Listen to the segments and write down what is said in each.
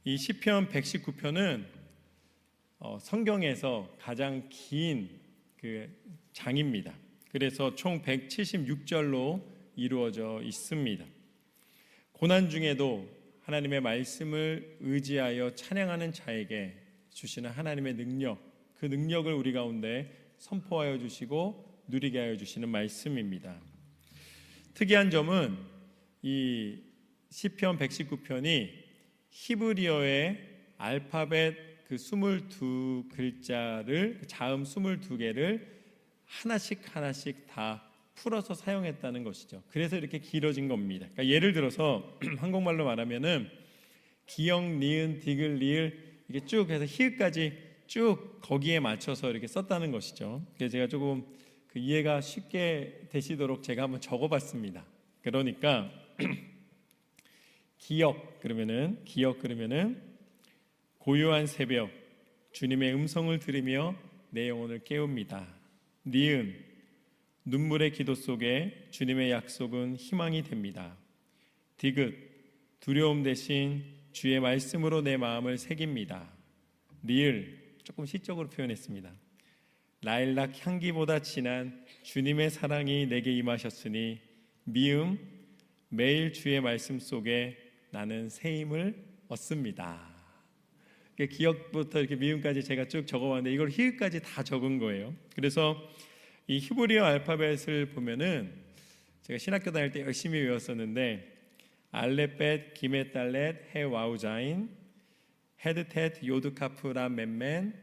이 시편 119편은 성경에서 가장 긴 그 장입니다. 그래서 총 176절로 이루어져 있습니다. 고난 중에도 하나님의 말씀을 의지하여 찬양하는 자에게 주시는 하나님의 능력, 그 능력을 우리 가운데 선포하여 주시고 누리게 하여 주시는 말씀입니다. 특이한 점은 이 시편 119편이 히브리어의 알파벳 그 22글자를 자음 22개를 하나씩 다 풀어서 사용했다는 것이죠. 그래서 이렇게 길어진 겁니다. 그러니까 예를 들어서 한국말로 말하면은 기역, 니은, 디귿, 리을 이게 쭉 해서 히읗까지 쭉 거기에 맞춰서 이렇게 썼다는 것이죠. 그래서 제가 조금 그 이해가 쉽게 되시도록 제가 한번 적어봤습니다. 그러니까 기역 그러면은 고요한 새벽 주님의 음성을 들으며 내 영혼을 깨웁니다. 니은 눈물의 기도 속에 주님의 약속은 희망이 됩니다. 디귿 두려움 대신 주의 말씀으로 내 마음을 새깁니다. 리을 조금 시적으로 표현했습니다. 라일락 향기보다 진한 주님의 사랑이 내게 임하셨으니 미음 매일 주의 말씀 속에 나는 새 힘을 얻습니다. 기억부터 이렇게 미음까지 제가 쭉 적어봤는데 이걸 히읗까지 다 적은 거예요. 그래서 이 히브리어 알파벳을 보면은 제가 신학교 다닐 때 열심히 외웠었는데 알레벳, 기메달렛, 헤와우자인, 헤드텟, 요드카프, 람멘멘,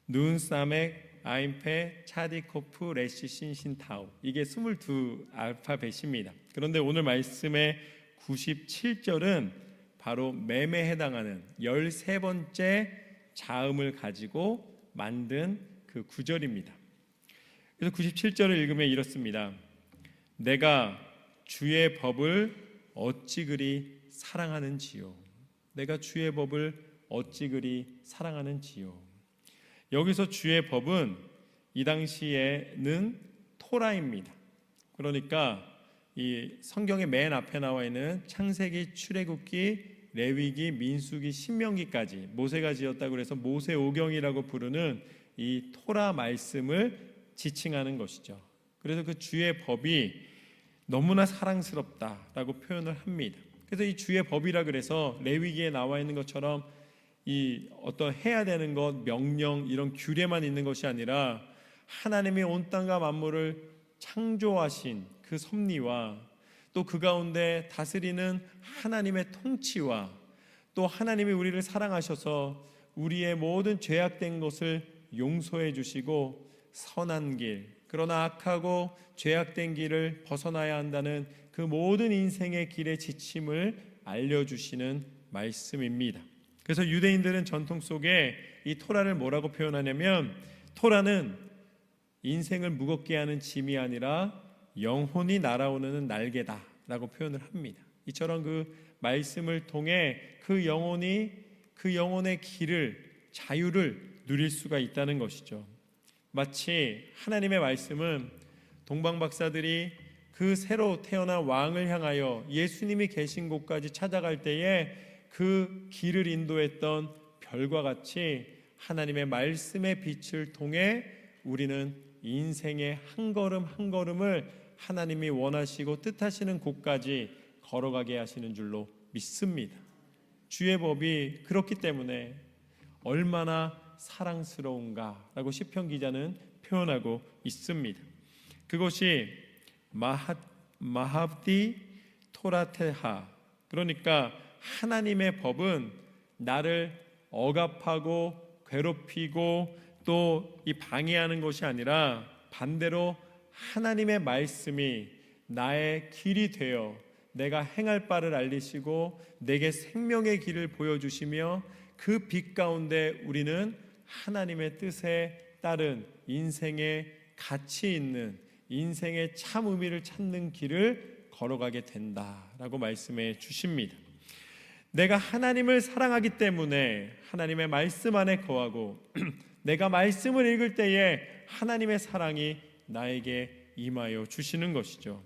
눈, 사멕, 아임페, 차디코프, 레시, 신신, 타우 이게 22 알파벳입니다. 그런데 오늘 말씀의 97절은 바로 맴에 해당하는 13번째 자음을 가지고 만든 그 구절입니다. 그래서 97절을 읽으면 이렇습니다. 내가 주의 법을 어찌 그리 사랑하는지요. 내가 주의 법을 어찌 그리 사랑하는지요. 여기서 주의 법은 이 당시에는 토라입니다. 그러니까 이 성경의 맨 앞에 나와 있는 창세기, 출애굽기, 레위기, 민수기, 신명기까지 모세가 지었다고 해서 모세오경이라고 부르는 이 토라 말씀을 지칭하는 것이죠. 그래서 그 주의 법이 너무나 사랑스럽다라고 표현을 합니다. 그래서 이 주의 법이라 그래서 레위기에 나와 있는 것처럼 이 어떤 해야 되는 것, 명령 이런 규례만 있는 것이 아니라 하나님이 온 땅과 만물을 창조하신 그 섭리와 또 그 가운데 다스리는 하나님의 통치와 또 하나님이 우리를 사랑하셔서 우리의 모든 죄악된 것을 용서해 주시고 선한 길, 그러나 악하고 죄악된 길을 벗어나야 한다는 그 모든 인생의 길의 지침을 알려주시는 말씀입니다. 그래서 유대인들은 전통 속에 이 토라를 뭐라고 표현하냐면 토라는 인생을 무겁게 하는 짐이 아니라 영혼이 날아오르는 날개다라고 표현을 합니다. 이처럼 그 말씀을 통해 그 영혼의 길을 자유를 누릴 수가 있다는 것이죠. 마치 하나님의 말씀은 동방 박사들이 그 새로 태어난 왕을 향하여 예수님이 계신 곳까지 찾아갈 때에 그 길을 인도했던 별과 같이 하나님의 말씀의 빛을 통해 우리는 인생의 한 걸음 한 걸음을 하나님이 원하시고 뜻하시는 곳까지 걸어가게 하시는 줄로 믿습니다. 주의 법이 그렇기 때문에 얼마나 사랑스러운가라고 시편 기자는 표현하고 있습니다. 그것이 마합디 토라테하, 그러니까 하나님의 법은 나를 억압하고 괴롭히고 또 이 방해하는 것이 아니라 반대로 하나님의 말씀이 나의 길이 되어 내가 행할 바를 알리시고 내게 생명의 길을 보여주시며 그 빛 가운데 우리는 하나님의 뜻에 따른 인생의 가치 있는 인생의 참 의미를 찾는 길을 걸어가게 된다라고 말씀해 주십니다. 내가 하나님을 사랑하기 때문에 하나님의 말씀 안에 거하고 내가 말씀을 읽을 때에 하나님의 사랑이 나에게 임하여 주시는 것이죠.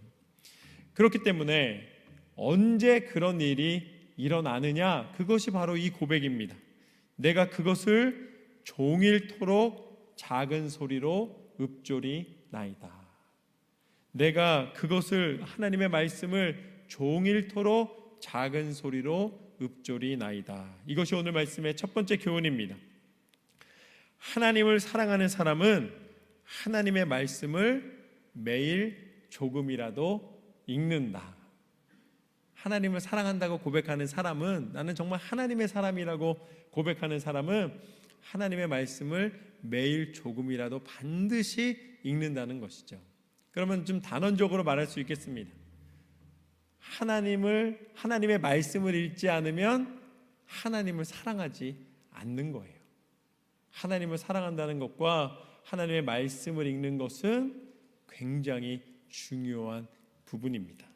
그렇기 때문에 언제 그런 일이 일어나느냐? 그것이 바로 이 고백입니다. 내가 그것을 종일토록 작은 소리로 읊조리나이다. 내가 그것을, 하나님의 말씀을 종일토록 작은 소리로 읊조리나이다. 이것이 오늘 말씀의 첫 번째 교훈입니다. 하나님을 사랑하는 사람은 하나님의 말씀을 매일 조금이라도 읽는다. 하나님을 사랑한다고 고백하는 사람은, 나는 정말 하나님의 사람이라고 고백하는 사람은 하나님의 말씀을 매일 조금이라도 반드시 읽는다는 것이죠. 그러면 좀 단언적으로 말할 수 있겠습니다. 하나님의 말씀을 읽지 않으면 하나님을 사랑하지 않는 거예요. 하나님을 사랑한다는 것과 하나님의 말씀을 읽는 것은 굉장히 중요한 부분입니다.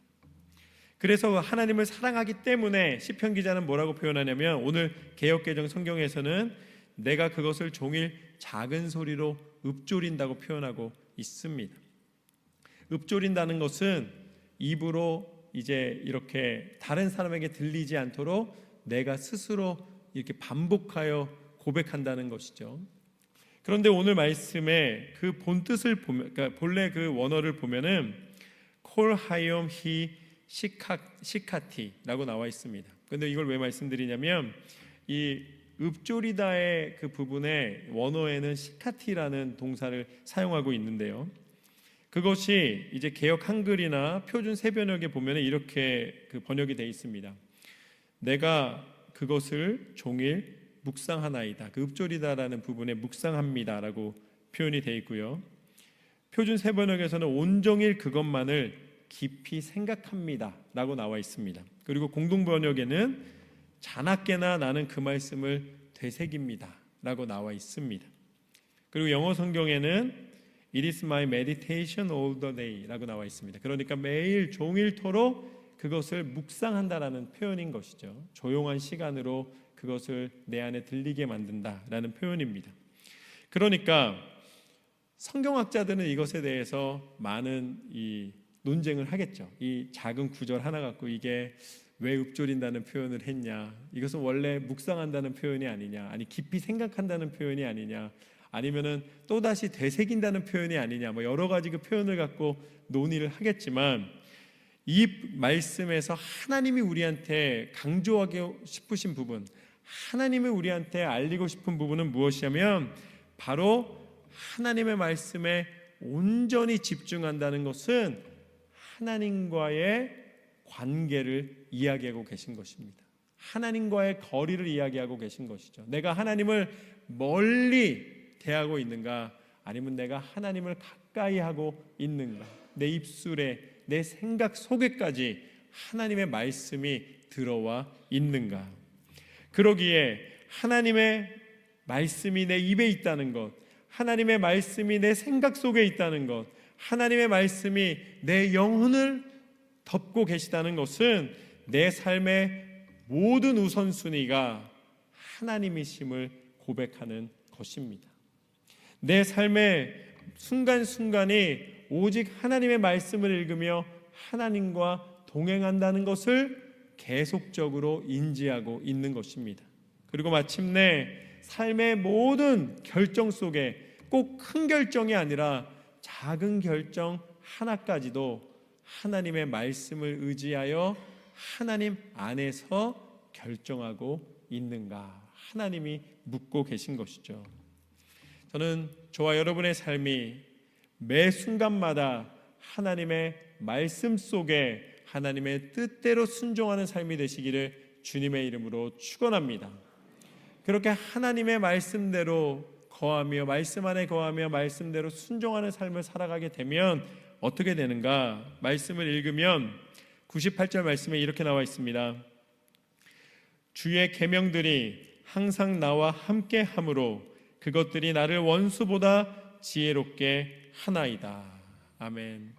그래서 하나님을 사랑하기 때문에 시편 기자는 뭐라고 표현하냐면, 오늘 개역개정 성경에서는 내가 그것을 종일 작은 소리로 읊조린다고 표현하고 있습니다. 읊조린다는 것은 입으로 이제 이렇게 다른 사람에게 들리지 않도록 내가 스스로 이렇게 반복하여 고백한다는 것이죠. 그런데 오늘 말씀의 그 본뜻을 보면, 그러니까 본래 그 원어를 보면은 콜 하욤 히 시카티라고 나와 있습니다. 그런데 이걸 왜 말씀드리냐면, 이 읊조리다의 그 부분에 원어에는 시카티라는 동사를 사용하고 있는데요. 그것이 이제 개역 한글이나 표준 세변역에 보면 이렇게 그 번역이 되어 있습니다. 내가 그것을 종일 묵상하나이다. 그 읊조리다라는 부분에 묵상합니다라고 표현이 되어 있고요. 표준 세번역에서는 온종일 그것만을 깊이 생각합니다라고 나와 있습니다. 그리고 공동 번역에는 자나깨나 나는 그 말씀을 되새깁니다라고 나와 있습니다. 그리고 영어 성경에는 It is my meditation all the day라고 나와 있습니다. 그러니까 매일 종일토록 그것을 묵상한다라는 표현인 것이죠. 조용한 시간으로 그것을 내 안에 들리게 만든다라는 표현입니다. 그러니까 성경학자들은 이것에 대해서 많은 이 논쟁을 하겠죠. 이 작은 구절 하나 갖고 이게 왜 읊조린다는 표현을 했냐, 이것은 원래 묵상한다는 표현이 아니냐, 아니 깊이 생각한다는 표현이 아니냐, 아니면은 또다시 되새긴다는 표현이 아니냐, 뭐 여러 가지 그 표현을 갖고 논의를 하겠지만, 이 말씀에서 하나님이 우리한테 강조하고 싶으신 부분, 하나님이 우리한테 알리고 싶은 부분은 무엇이냐면, 바로 하나님의 말씀에 온전히 집중한다는 것은 하나님과의 관계를 이야기하고 계신 것입니다. 하나님과의 거리를 이야기하고 계신 것이죠. 내가 하나님을 멀리 대하고 있는가, 아니면 내가 하나님을 가까이 하고 있는가, 내 입술에, 내 생각 속에까지 하나님의 말씀이 들어와 있는가. 그러기에 하나님의 말씀이 내 입에 있다는 것, 하나님의 말씀이 내 생각 속에 있다는 것, 하나님의 말씀이 내 영혼을 덮고 계시다는 것은 내 삶의 모든 우선순위가 하나님이심을 고백하는 것입니다. 내 삶의 순간순간이 오직 하나님의 말씀을 읽으며 하나님과 동행한다는 것을 계속적으로 인지하고 있는 것입니다. 그리고 마침내 삶의 모든 결정 속에 꼭 큰 결정이 아니라 작은 결정 하나까지도 하나님의 말씀을 의지하여 하나님 안에서 결정하고 있는가, 하나님이 묻고 계신 것이죠. 저는 저와 여러분의 삶이 매 순간마다 하나님의 말씀 속에 하나님의 뜻대로 순종하는 삶이 되시기를 주님의 이름으로 축원합니다. 그렇게 하나님의 말씀대로 거하며, 말씀 안에 거하며 말씀대로 순종하는 삶을 살아가게 되면 어떻게 되는가? 말씀을 읽으면 98절 말씀에 이렇게 나와 있습니다. 주의 계명들이 항상 나와 함께 함으로 그것들이 나를 원수보다 지혜롭게 하나이다. 아멘.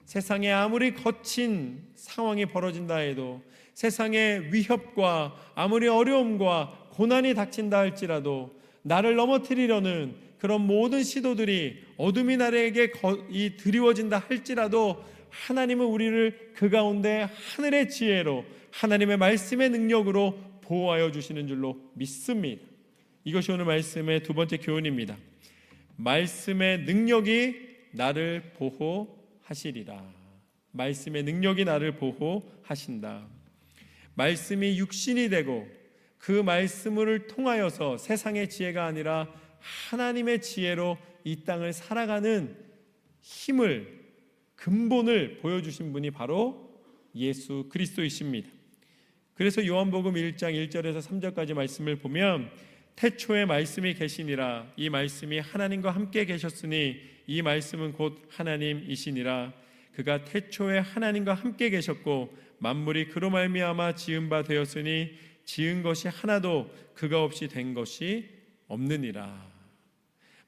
세상에 아무리 거친 상황이 벌어진다 해도, 세상의 위협과 아무리 어려움과 고난이 닥친다 할지라도 나를 넘어뜨리려는 그런 모든 시도들이 어둠이 나에게 드리워진다 할지라도 하나님은 우리를 그 가운데 하늘의 지혜로 하나님의 말씀의 능력으로 보호하여 주시는 줄로 믿습니다. 이것이 오늘 말씀의 두 번째 교훈입니다. 말씀의 능력이 나를 보호하시리라. 말씀의 능력이 나를 보호하신다. 말씀이 육신이 되고 그 말씀을 통하여서 세상의 지혜가 아니라 하나님의 지혜로 이 땅을 살아가는 힘을, 근본을 보여주신 분이 바로 예수 그리스도이십니다. 그래서 요한복음 1장 1절에서 3절까지 말씀을 보면 태초에 말씀이 계시니라. 이 말씀이 하나님과 함께 계셨으니 이 말씀은 곧 하나님이시니라. 그가 태초에 하나님과 함께 계셨고 만물이 그로 말미암아 지은 바 되었으니 지은 것이 하나도 그가 없이 된 것이 없느니라.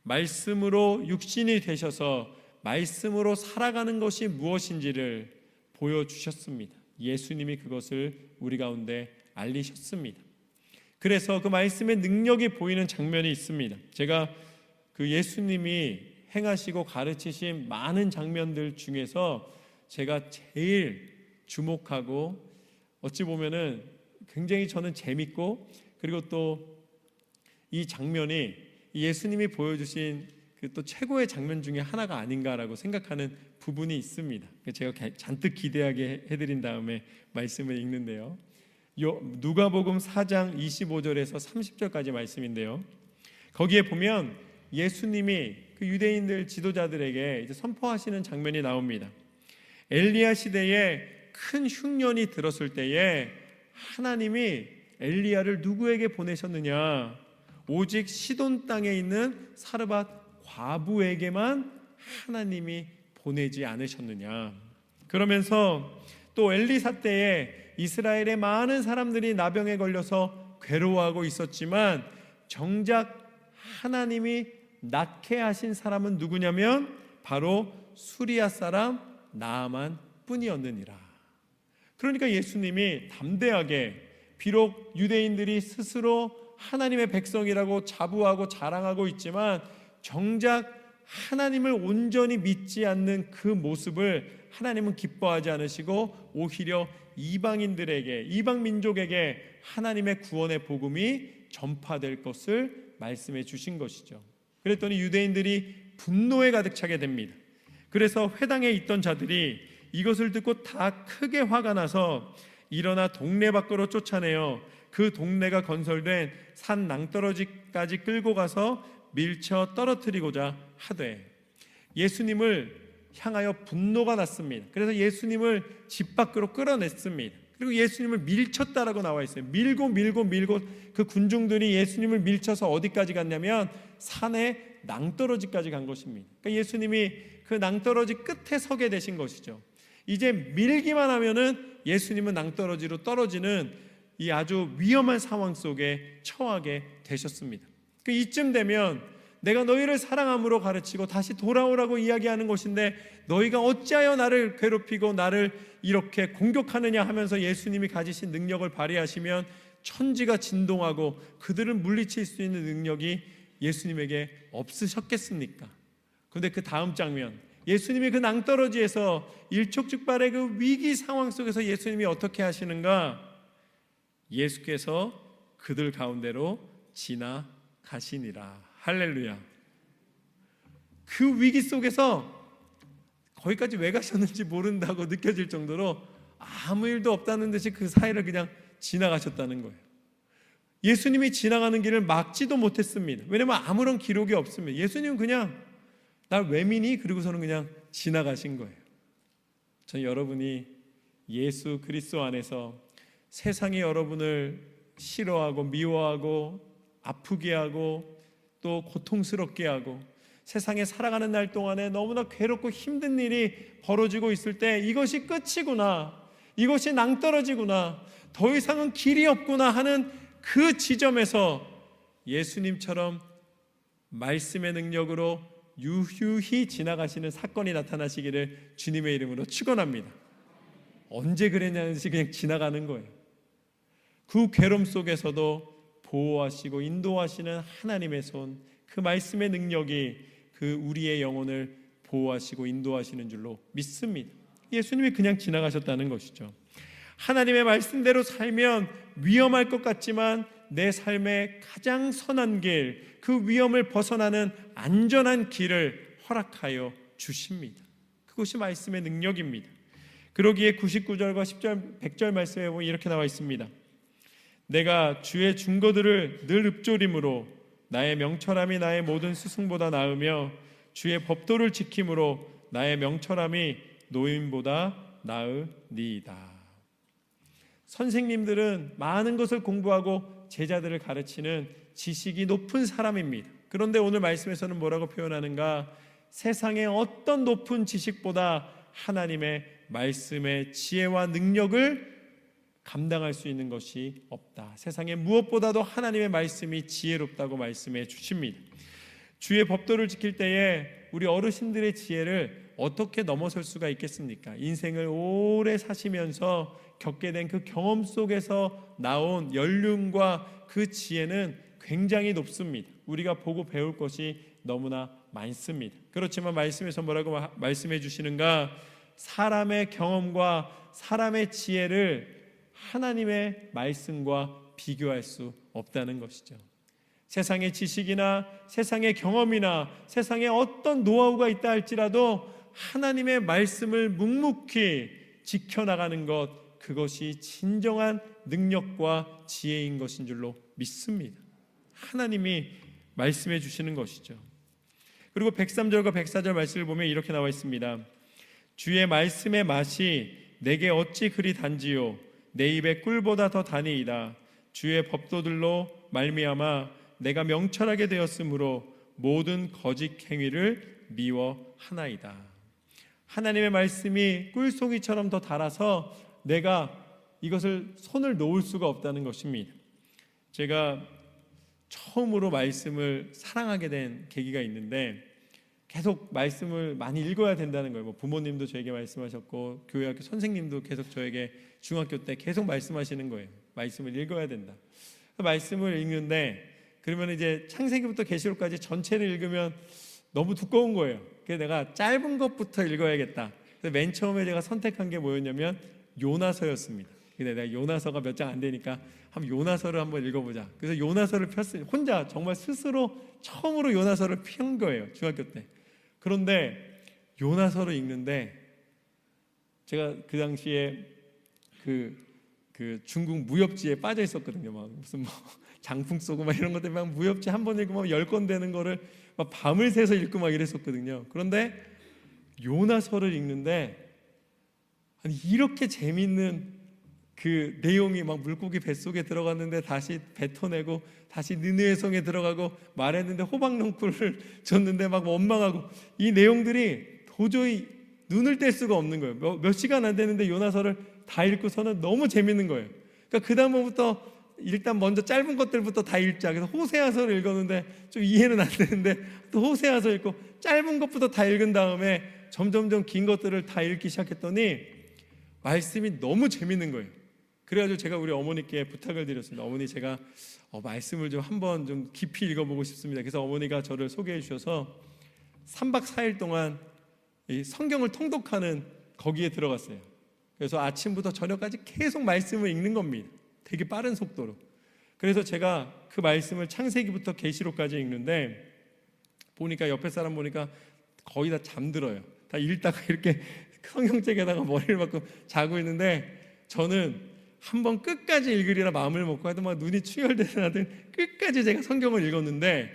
말씀으로 육신이 되셔서 말씀으로 살아가는 것이 무엇인지를 보여주셨습니다. 예수님이 그것을 우리 가운데 알리셨습니다. 그래서 그 말씀의 능력이 보이는 장면이 있습니다. 제가 그 예수님이 행하시고 가르치신 많은 장면들 중에서 제가 제일 주목하고 어찌 보면은 굉장히 저는 재밌고, 그리고 또 이 장면이 예수님이 보여주신 그 또 최고의 장면 중에 하나가 아닌가라고 생각하는 부분이 있습니다. 제가 잔뜩 기대하게 해드린 다음에 말씀을 읽는데요. 누가복음 4장 25절에서 30절까지 말씀인데요. 거기에 보면 예수님이 그 유대인들 지도자들에게 이제 선포하시는 장면이 나옵니다. 엘리야 시대에 큰 흉년이 들었을 때에 하나님이 엘리야를 누구에게 보내셨느냐? 오직 시돈 땅에 있는 사르밧 과부에게만 하나님이 보내지 않으셨느냐? 그러면서 또 엘리사 때에 이스라엘의 많은 사람들이 나병에 걸려서 괴로워하고 있었지만 정작 하나님이 낫게 하신 사람은 누구냐면 바로 수리아 사람 나아만 뿐이었느니라. 그러니까 예수님이 담대하게, 비록 유대인들이 스스로 하나님의 백성이라고 자부하고 자랑하고 있지만 정작 하나님을 온전히 믿지 않는 그 모습을 하나님은 기뻐하지 않으시고 오히려 이방인들에게, 이방 민족에게 하나님의 구원의 복음이 전파될 것을 말씀해 주신 것이죠. 그랬더니 유대인들이 분노에 가득 차게 됩니다. 그래서 회당에 있던 자들이 이것을 듣고 다 크게 화가 나서 일어나 동네 밖으로 쫓아내어 그 동네가 건설된 산 낭떠러지까지 끌고 가서 밀쳐 떨어뜨리고자 하되, 예수님을 향하여 분노가 났습니다. 그래서 예수님을 집 밖으로 끌어냈습니다. 그리고 예수님을 밀쳤다라고 나와 있어요. 밀고 그 군중들이 예수님을 밀쳐서 어디까지 갔냐면 산의 낭떠러지까지 간 것입니다. 그러니까 예수님이 그 낭떠러지 끝에 서게 되신 것이죠. 이제 밀기만 하면은 예수님은 낭떠러지로 떨어지는 이 아주 위험한 상황 속에 처하게 되셨습니다. 이쯤 되면 내가 너희를 사랑함으로 가르치고 다시 돌아오라고 이야기하는 것인데 너희가 어찌하여 나를 괴롭히고 나를 이렇게 공격하느냐 하면서 예수님이 가지신 능력을 발휘하시면 천지가 진동하고 그들을 물리칠 수 있는 능력이 예수님에게 없으셨겠습니까? 그런데 그 다음 장면, 예수님이 그 낭떠러지에서 일촉즉발의 그 위기 상황 속에서 예수님이 어떻게 하시는가? 예수께서 그들 가운데로 지나가시니라. 할렐루야. 그 위기 속에서 거기까지 왜 가셨는지 모른다고 느껴질 정도로 아무 일도 없다는 듯이 그 사이를 그냥 지나가셨다는 거예요. 예수님이 지나가는 길을 막지도 못했습니다. 왜냐하면 아무런 기록이 없습니다. 예수님은 그냥 날 왜 미니? 그리고서는 그냥 지나가신 거예요. 전 여러분이 예수 그리스도 안에서 세상이 여러분을 싫어하고 미워하고 아프게 하고 또 고통스럽게 하고 세상에 살아가는 날 동안에 너무나 괴롭고 힘든 일이 벌어지고 있을 때 이것이 끝이구나, 이것이 낭떠러지구나, 더 이상은 길이 없구나 하는 그 지점에서 예수님처럼 말씀의 능력으로 유유히 지나가시는 사건이 나타나시기를 주님의 이름으로 축원합니다. 언제 그랬냐는 듯이 그냥 지나가는 거예요. 그 괴로움 속에서도 보호하시고 인도하시는 하나님의 손, 그 그 말씀의 능력이 그 우리의 영혼을 보호하시고 인도하시는 줄로 믿습니다. 예수님이 그냥 지나가셨다는 것이죠. 하나님의 말씀대로 살면 위험할 것 같지만 내 삶의 가장 선한 길, 그 위험을 벗어나는 안전한 길을 허락하여 주십니다. 그것이 말씀의 능력입니다. 그러기에 99절과 10절, 100절 말씀에 보면 이렇게 나와 있습니다. 내가 주의 증거들을 늘 읊조림으로 나의 명철함이 나의 모든 스승보다 나으며 주의 법도를 지킴으로 나의 명철함이 노인보다 나으니이다. 선생님들은 많은 것을 공부하고 제자들을 가르치는 지식이 높은 사람입니다. 그런데 오늘 말씀에서는 뭐라고 표현하는가? 세상의 어떤 높은 지식보다 하나님의 말씀의 지혜와 능력을 감당할 수 있는 것이 없다. 세상에 무엇보다도 하나님의 말씀이 지혜롭다고 말씀해 주십니다. 주의 법도를 지킬 때에 우리 어르신들의 지혜를 어떻게 넘어설 수가 있겠습니까? 인생을 오래 사시면서 겪게 된 그 경험 속에서 나온 연륜과 그 지혜는 굉장히 높습니다. 우리가 보고 배울 것이 너무나 많습니다. 그렇지만 말씀에서 뭐라고 말씀해 주시는가? 사람의 경험과 사람의 지혜를 하나님의 말씀과 비교할 수 없다는 것이죠. 세상의 지식이나 세상의 경험이나 세상에 어떤 노하우가 있다 할지라도 하나님의 말씀을 묵묵히 지켜나가는 것, 그것이 진정한 능력과 지혜인 것인 줄로 믿습니다. 하나님이 말씀해 주시는 것이죠. 그리고 103절과 104절 말씀을 보면 이렇게 나와 있습니다. 주의 말씀의 맛이 내게 어찌 그리 단지요 내 입에 꿀보다 더 다니이다. 주의 법도들로 말미암아 내가 명철하게 되었으므로 모든 거짓 행위를 미워하나이다. 하나님의 말씀이 꿀송이처럼 더 달아서 내가 이것을 손을 놓을 수가 없다는 것입니다. 제가 처음으로 말씀을 사랑하게 된 계기가 있는데 계속 말씀을 많이 읽어야 된다는 거예요. 부모님도 저에게 말씀하셨고 교회학교 선생님도 계속 저에게 중학교 때 계속 말씀하시는 거예요. 말씀을 읽어야 된다. 말씀을 읽는데 그러면 이제 창세기부터 계시록까지 전체를 읽으면 너무 두꺼운 거예요. 그래서 내가 짧은 것부터 읽어야겠다. 그래서 맨 처음에 제가 선택한 게 뭐였냐면 요나서였습니다. 근데 내가 요나서가 몇 장 안 되니까 한번 요나서를 한번 읽어보자. 그래서 요나서를 폈어요. 혼자 정말 스스로 처음으로 요나서를 편 거예요. 중학교 때. 그런데 요나서를 읽는데 제가 그 당시에 그 중국 무협지에 빠져 있었거든요. 막 무슨 장풍 쏘고 막 이런 것들 막 무협지 한 번 읽으면 10권 되는 거를 막 밤을 새서 읽고 막 이랬었거든요. 그런데 요나서를 읽는데 아니 이렇게 재밌는 그 내용이 막 물고기 뱃속에 들어갔는데 다시 뱉어내고 다시 니느웨 성에 들어가고 말했는데 호박농쿨을 줬는데 막 원망하고 이 내용들이 도저히 눈을 뗄 수가 없는 거예요. 몇 시간 안 되는데 요나서를 다 읽고서는 너무 재밌는 거예요. 그러니까 그 다음부터 일단 먼저 짧은 것들부터 다 읽자. 그래서 호세아서를 읽었는데 좀 이해는 안 되는데 또 호세아서 읽고 짧은 것부터 다 읽은 다음에 점점점 긴 것들을 다 읽기 시작했더니 말씀이 너무 재밌는 거예요. 그래가지고 제가 우리 어머니께 부탁을 드렸습니다. 어머니 제가 말씀을 좀 한번 좀 깊이 읽어보고 싶습니다. 그래서 어머니가 저를 소개해 주셔서 3박 4일 동안 이 성경을 통독하는 거기에 들어갔어요. 그래서 아침부터 저녁까지 계속 말씀을 읽는 겁니다. 되게 빠른 속도로. 그래서 제가 그 말씀을 창세기부터 계시록까지 읽는데 보니까 옆에 사람 보니까 거의 다 잠들어요. 다 읽다가 이렇게 성경책에다가 머리를 박고 자고 있는데 저는 한번 끝까지 읽으리라 마음을 먹고 하여튼 막 눈이 충혈되는 하든 끝까지 제가 성경을 읽었는데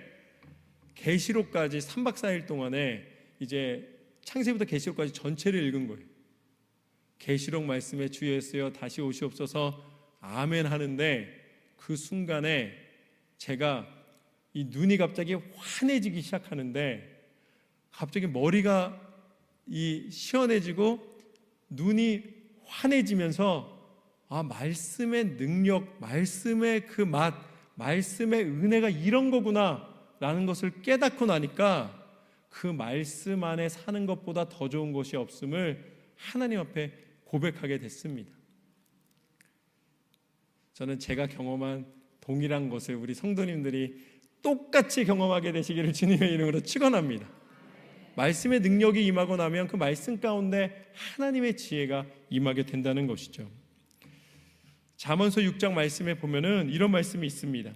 계시록까지 3박 4일 동안에 이제 창세기부터 계시록까지 전체를 읽은 거예요. 계시록 말씀에 주 예수여 다시 오시옵소서 아멘 하는데 그 순간에 제가 이 눈이 갑자기 환해지기 시작하는데 갑자기 머리가 이 시원해지고 눈이 환해지면서 말씀의 능력, 말씀의 그 맛, 말씀의 은혜가 이런 거구나 라는 것을 깨닫고 나니까 그 말씀 안에 사는 것보다 더 좋은 것이 없음을 하나님 앞에 고백하게 됐습니다. 저는 제가 경험한 동일한 것을 우리 성도님들이 똑같이 경험하게 되시기를 주님의 이름으로 축원합니다. 말씀의 능력이 임하고 나면 그 말씀 가운데 하나님의 지혜가 임하게 된다는 것이죠. 잠언서 6장 말씀에 보면은 이런 말씀이 있습니다.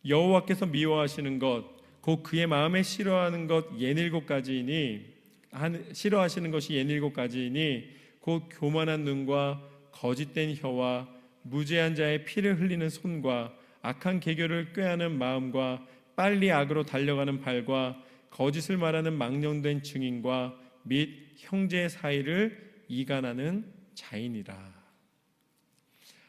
여호와께서 미워하시는 것, 곧 그의 마음에 싫어하는 것 싫어하시는 것이 67가지이니 곧 교만한 눈과 거짓된 혀와 무죄한 자의 피를 흘리는 손과 악한 계교를 꾀하는 마음과 빨리 악으로 달려가는 발과 거짓을 말하는 망령된 증인과 및 형제 사이를 이간하는 자이니라.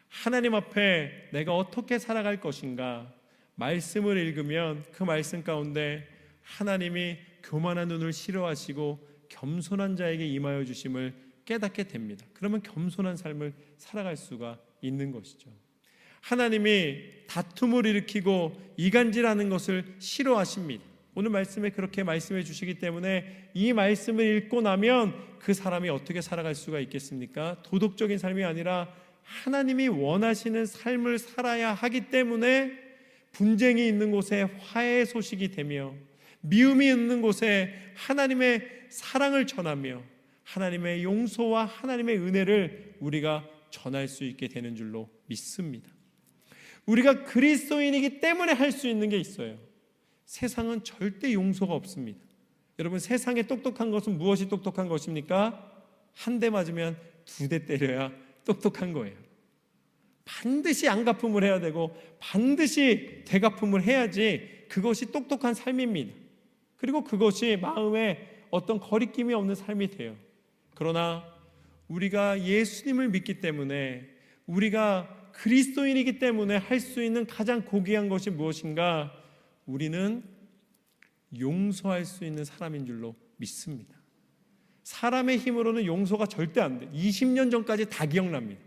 하나님 앞에 내가 어떻게 살아갈 것인가, 말씀을 읽으면 그 말씀 가운데 하나님이 교만한 눈을 싫어하시고 겸손한 자에게 임하여 주심을 깨닫게 됩니다. 그러면 겸손한 삶을 살아갈 수가 있는 것이죠. 하나님이 다툼을 일으키고 이간질하는 것을 싫어하십니다. 오늘 말씀에 그렇게 말씀해 주시기 때문에 이 말씀을 읽고 나면 그 사람이 어떻게 살아갈 수가 있겠습니까? 도덕적인 삶이 아니라 하나님이 원하시는 삶을 살아야 하기 때문에 분쟁이 있는 곳에 화해의 소식이 되며 미움이 있는 곳에 하나님의 사랑을 전하며 하나님의 용서와 하나님의 은혜를 우리가 전할 수 있게 되는 줄로 믿습니다. 우리가 그리스도인이기 때문에 할 수 있는 게 있어요. 세상은 절대 용서가 없습니다. 여러분, 세상에 똑똑한 것은 무엇이 똑똑한 것입니까? 한 대 맞으면 2대 때려야 똑똑한 거예요. 반드시 안갚음을 해야 되고 반드시 되갚음을 해야지 그것이 똑똑한 삶입니다. 그리고 그것이 마음에 어떤 거리낌이 없는 삶이 돼요. 그러나 우리가 예수님을 믿기 때문에, 우리가 그리스도인이기 때문에 할 수 있는 가장 고귀한 것이 무엇인가? 우리는 용서할 수 있는 사람인 줄로 믿습니다. 사람의 힘으로는 용서가 절대 안 돼. 20년 전까지 다 기억납니다.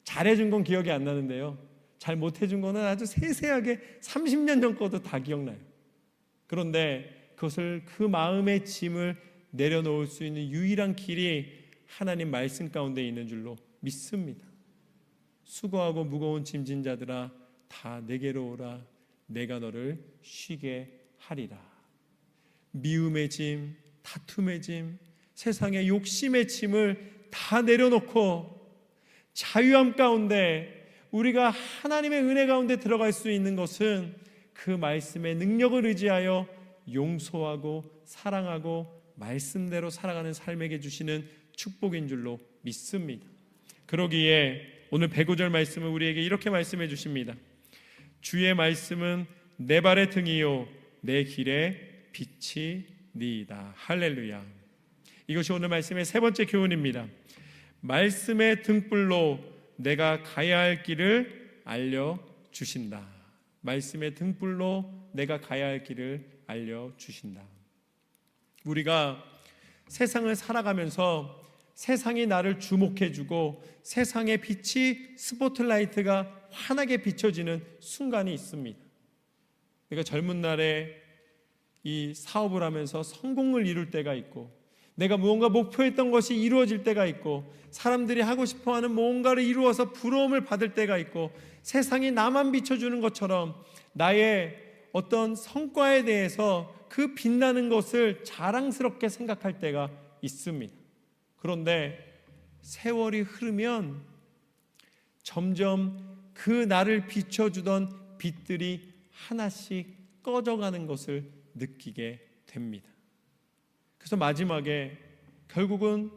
잘해준 건 기억이 안 나는데요, 잘 못해준 거는 아주 세세하게 30년 전 것도 다 기억나요. 그런데 그것을, 그 마음의 짐을 내려놓을 수 있는 유일한 길이 하나님 말씀 가운데 있는 줄로 믿습니다. 수고하고 무거운 짐진 자들아 다 내게로 오라, 내가 너를 쉬게 하리라. 미움의 짐, 다툼의 짐, 세상의 욕심의 짐을 다 내려놓고 자유함 가운데 우리가 하나님의 은혜 가운데 들어갈 수 있는 것은 그 말씀의 능력을 의지하여 용서하고 사랑하고 말씀대로 살아가는 삶에게 주시는 축복인 줄로 믿습니다. 그러기에 오늘 105절 말씀은 우리에게 이렇게 말씀해 주십니다. 주의 말씀은 내 발의 등이요 내 길의 빛이니이다. 할렐루야. 이것이 오늘 말씀의 세 번째 교훈입니다. 말씀의 등불로 내가 가야 할 길을 알려주신다. 말씀의 등불로 내가 가야 할 길을 알려주신다. 우리가 세상을 살아가면서 세상이 나를 주목해주고 세상의 빛이, 스포트라이트가 환하게 비춰지는 순간이 있습니다. 내가 젊은 날에 이 사업을 하면서 성공을 이룰 때가 있고, 내가 무언가 목표했던 것이 이루어질 때가 있고, 사람들이 하고 싶어하는 무언가를 이루어서 부러움을 받을 때가 있고, 세상이 나만 비춰주는 것처럼 나의 어떤 성과에 대해서 그 빛나는 것을 자랑스럽게 생각할 때가 있습니다. 그런데 세월이 흐르면 점점 그 나를 비춰주던 빛들이 하나씩 꺼져가는 것을 느끼게 됩니다. 그래서 마지막에 결국은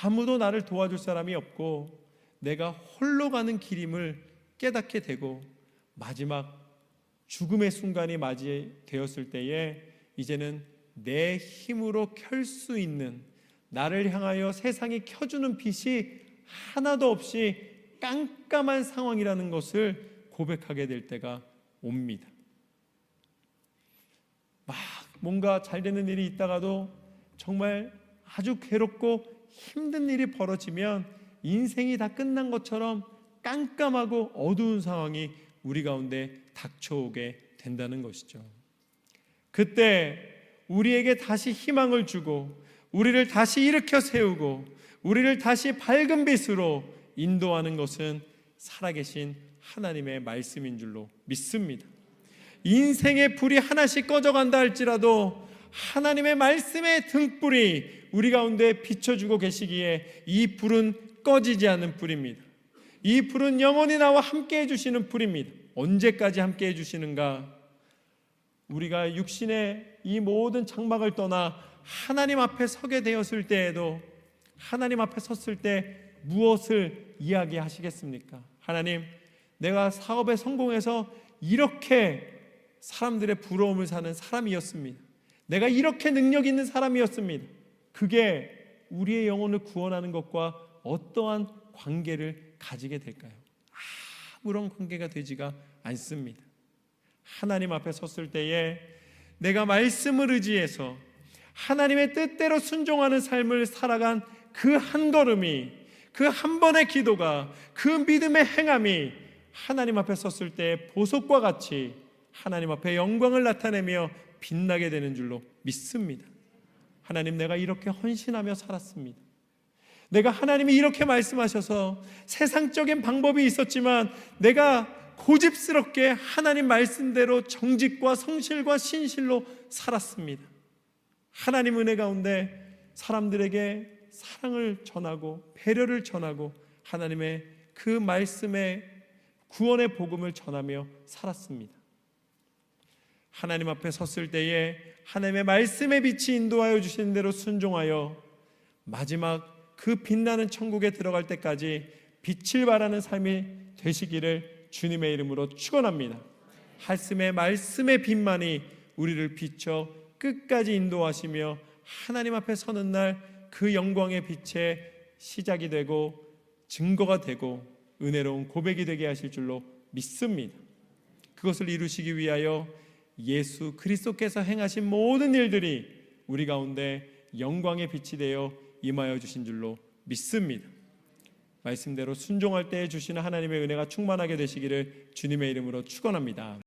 아무도 나를 도와줄 사람이 없고 내가 홀로 가는 길임을 깨닫게 되고, 마지막 죽음의 순간이 맞이되었을 때에 이제는 내 힘으로 켤 수 있는, 나를 향하여 세상이 켜주는 빛이 하나도 없이 깜깜한 상황이라는 것을 고백하게 될 때가 옵니다. 막 뭔가 잘 되는 일이 있다가도 정말 아주 괴롭고 힘든 일이 벌어지면 인생이 다 끝난 것처럼 깜깜하고 어두운 상황이 우리 가운데 닥쳐오게 된다는 것이죠. 그때 우리에게 다시 희망을 주고 우리를 다시 일으켜 세우고 우리를 다시 밝은 빛으로 인도하는 것은 살아계신 하나님의 말씀인 줄로 믿습니다. 인생의 불이 하나씩 꺼져간다 할지라도 하나님의 말씀의 등불이 우리 가운데 비춰주고 계시기에 이 불은 꺼지지 않는 불입니다. 이 불은 영원히 나와 함께 해주시는 불입니다. 언제까지 함께 해주시는가? 우리가 육신의 이 모든 장막을 떠나 하나님 앞에 서게 되었을 때에도, 하나님 앞에 섰을 때 무엇을 이야기하시겠습니까? 하나님, 내가 사업에 성공해서 이렇게 사람들의 부러움을 사는 사람이었습니다. 내가 이렇게 능력 있는 사람이었습니다. 그게 우리의 영혼을 구원하는 것과 어떠한 관계를 가지게 될까요? 아무런 관계가 되지가 않습니다. 하나님 앞에 섰을 때에 내가 말씀을 의지해서 하나님의 뜻대로 순종하는 삶을 살아간 그 한 걸음이, 그 한 번의 기도가, 그 믿음의 행함이 하나님 앞에 섰을 때 보석과 같이 하나님 앞에 영광을 나타내며 빛나게 되는 줄로 믿습니다. 하나님, 내가 이렇게 헌신하며 살았습니다. 내가 하나님이 이렇게 말씀하셔서 세상적인 방법이 있었지만 내가 고집스럽게 하나님 말씀대로 정직과 성실과 신실로 살았습니다. 하나님 은혜 가운데 사람들에게 사랑을 전하고 배려를 전하고 하나님의 그 말씀의 구원의 복음을 전하며 살았습니다. 하나님 앞에 섰을 때에 하나님의 말씀의 빛이 인도하여 주시는 대로 순종하여 마지막 그 빛나는 천국에 들어갈 때까지 빛을 발하는 삶이 되시기를 주님의 이름으로 축원합니다. 말씀의 빛만이 우리를 비춰 끝까지 인도하시며 하나님 앞에 서는 날 그 영광의 빛의 시작이 되고 증거가 되고 은혜로운 고백이 되게 하실 줄로 믿습니다. 그것을 이루시기 위하여 예수 그리스도께서 행하신 모든 일들이 우리 가운데 영광의 빛이 되어 임하여 주신 줄로 믿습니다. 말씀대로 순종할 때 주시는 하나님의 은혜가 충만하게 되시기를 주님의 이름으로 축원합니다.